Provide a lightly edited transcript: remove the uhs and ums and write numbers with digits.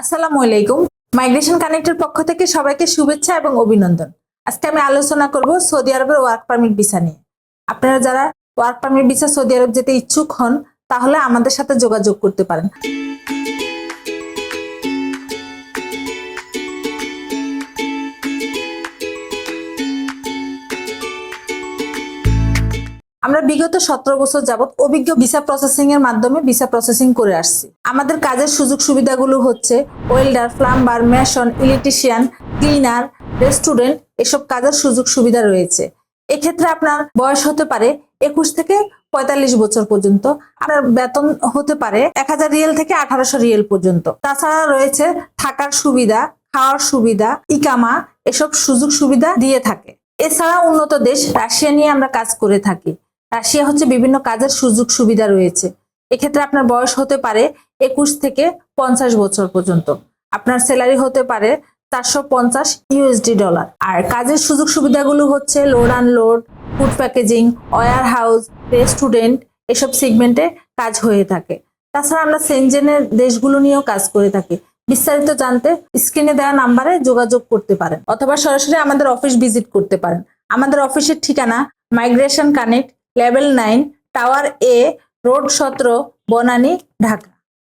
আসসালামু আলাইকুম। মাইগ্রেশন কানেক্টের পক্ষ থেকে সবাইকে শুভেচ্ছা এবং অভিনন্দন। আজকে আমি আলোচনা করব সৌদি আরবের ওয়ার্ক পারমিট ভিসা নিয়ে। আপনারা যারা ওয়ার্ক পারমিট ভিসা সৌদি আরব যেতে ইচ্ছুক হন তাহলে আমাদের সাথে যোগাযোগ করতে পারেন। আমরা বিগত 17 বছর যাবত অভিজ্ঞ ভিসা প্রসেসিং এর মাধ্যমে ভিসা প্রসেসিং করে আসছি। আমাদের কাজের সুযোগ সুবিধাগুলো হচ্ছে welder, plumber, mason, electrician, cleaner, restaurant এসব কাজের সুযোগ সুবিধা রয়েছে। এক্ষেত্রে আপনার বয়স হতে পারে 21 থেকে 45 বছর পর্যন্ত। আপনার বেতন হতে পারে 1000 রিয়েল থেকে 1800 রিয়েল পর্যন্ত। তাছাড়া রয়েছে থাকার সুবিধা, খাওয়ার সুবিধা, ইকামা এসব সুযোগ সুবিধা দিয়ে থাকে। এছাড়া উন্নত দেশ রাশিয়া নিয়ে আমরা কাজ করে থাকি। রাশিয়া হচ্ছে বিভিন্ন কাজের সুযোগ সুবিধা রয়েছে। এক্ষেত্রে আপনার বয়স হতে পারে 21 থেকে 50 বছর পর্যন্ত। আপনার স্যালারি হতে পারে 450 ইউএসডি ডলার। আর কাজের সুযোগ সুবিধাগুলো হচ্ছে load unload, food packaging, warehouse, restaurant এসব সেগমেন্টে কাজ হয়ে থাকে। তাছাড়া আমরা সেনজেনের দেশগুলো নিয়েও কাজ করে থাকি। বিস্তারিত জানতে স্ক্রিনে দেওয়া নাম্বারে যোগাযোগ করতে পারেন অথবা সরাসরি আমাদের অফিস ভিজিট করতে পারেন। আমাদের অফিসের ঠিকানা মাইগ্রেশন কানেক্ট, লেভেল 9, টাওয়ার এ, রোড 17, বনানী, ঢাকা।